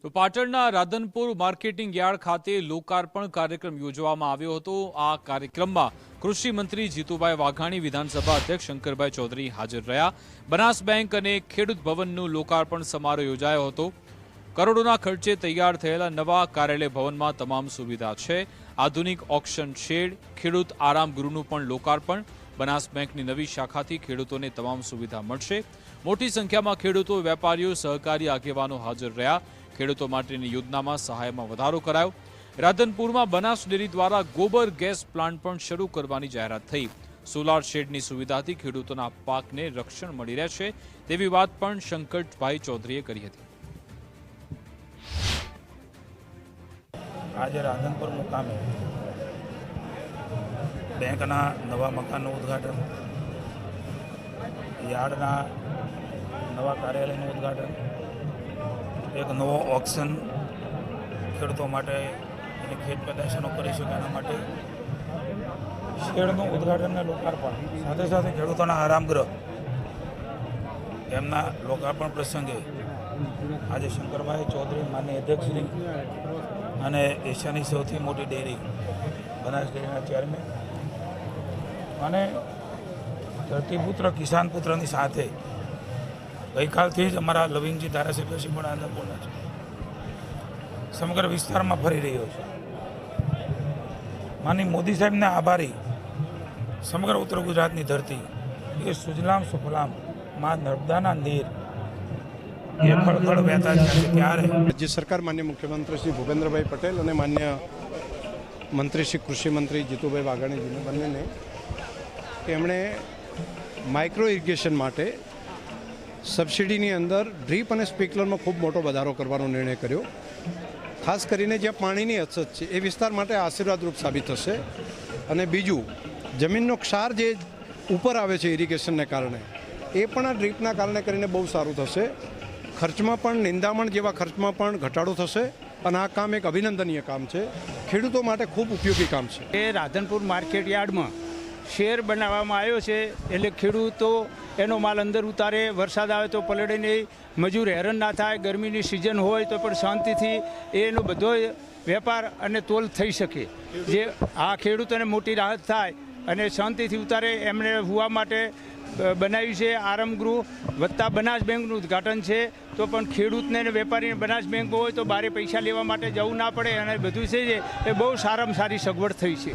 તો પાટણના Radhanpur marketing yard ખાતે લોકાર્પણ કાર્યક્રમ યોજવામાં આવ્યો હતો। આ કાર્યક્રમમાં કૃષિ મંત્રી જીતુભાઈ વાઘાણી, વિધાનસભા અધ્યક્ષ શંકરભાઈ ચૌધરી હાજર રહ્યા। બનાસ બેંક અને ખેડૂત ભવનનું લોકાર્પણ સમારોહ યોજાયો હતો। કરોડોના ખર્ચે તૈયાર થયેલા નવા કાર્યાલય ભવનમાં તમામ સુવિધા છે। આધુનિક ઓક્શન શેડ, ખેડૂત આરામ ગૃહનું પણ લોકાર્પણ। બનાસ બેંકની નવી શાખાથી ખેડૂતોને તમામ સુવિધા મળશે। મોટી સંખ્યામાં ખેડૂતો, વેપારીઓ, સહકારી આગેવાનો હાજર રહ્યા। ખેડૂતો માટેની યોજનામાં સહાયમાં વધારો કરાયો। રાધનપુરમાં બનાસ ડેરી દ્વારા ગોબર ગેસ પ્લાન્ટ પણ શરૂ કરવાની જાહેરાત થઈ। સોલાર શેડની સુવિધાથી ખેડૂતોના પાકને રક્ષણ મળી રહેશે તેવી વાત પણ શંકરભાઈ ચૌધરીએ કરી હતી। आज राधनपुर मुकामे बेंकना नवा मकान उद्घाटन, यार्डना नवा कार्यालय उद्घाटन, एक नवो ऑक्शन खेडूतो माटे एनी खेत पेदाशों करी शके एना माटे शेडનું ઉદ્ઘાટન અને લોકાર્પણ સાથે સાથે ખેડૂતોના આરામ ગૃહ એમના લોકાર્પણ પ્રસંગે આજે શંકરભાઈ ચૌધરી માનનીય અધ્યક્ષશ્રી અને એશિયાની સૌથી મોટી ડેરી બનાસ ડેરીના ચેરમેન અને ધરતીપુત્ર કિસાન પુત્રની સાથે ગઈકાલથી જ અમારા લવિંગજી ધારાસભ્યશ્રી પણ આનંદપૂર્ણ છે, સમગ્ર વિસ્તારમાં ફરી રહ્યો છે। માની મોદી સાહેબને આભારી સમગ્ર ઉત્તર ગુજરાતની ધરતી એ સુજલામ સુફલામ માં નર્મદાના નીર એ ખળખળ વહેતા છે। ત્યારે રાજ્ય સરકાર માન્ય મુખ્યમંત્રી શ્રી ભૂપેન્દ્રભાઈ પટેલ અને માન્ય મંત્રી શ્રી કૃષિ મંત્રી જીતુભાઈ વાઘાણીજીને બંનેને એમણે માઇક્રો ઇરિગેશન માટે સબસિડીની અંદર ડ્રીપ અને સ્પ્રિંકલરમાં ખૂબ મોટો વધારો કરવાનો નિર્ણય કર્યો। ખાસ કરીને જ્યાં પાણીની અછત છે એ વિસ્તાર માટે આશીર્વાદરૂપ સાબિત થશે। અને બીજું, જમીનનો ક્ષાર જે ઉપર આવે છે ઇરિગેશનને કારણે એ પણ આ ડ્રીપના કારણે કરીને બહુ સારું થશે। ખર્ચમાં પણ, નિંદામણ જેવા ખર્ચમાં પણ ઘટાડો થશે અને આ કામ એક અભિનંદનીય કામ છે, ખેડૂતો માટે ખૂબ ઉપયોગી કામ છે। એ રાધનપુર માર્કેટ યાર્ડમાં શેર બનાવવામાં આવ્યો છે, એટલે ખેડૂતો એનો માલ અંદર ઉતારે, વરસાદ આવે તો પલળે નહીં, મજૂર હેરાન ના થાય, ગરમીની સિઝન હોય તો પણ શાંતિથી એનો બધો વેપાર અને તોલ થઈ શકે। જે આ ખેડૂતોને મોટી રાહત થાય અને શાંતિથી ઉતારે એમણે હોવા માટે બનાવ્યું છે આરામ ગૃહ વત્તા બનાસ બેંકનું ઉદ્ઘાટન છે। તો પણ ખેડૂતને અને વેપારીને બનાસ બેંકમાં હોય તો બારે પૈસા લેવા માટે જવું ના પડે અને બધું છે એ બહુ સારામાં સારી સગવડ થઈ છે।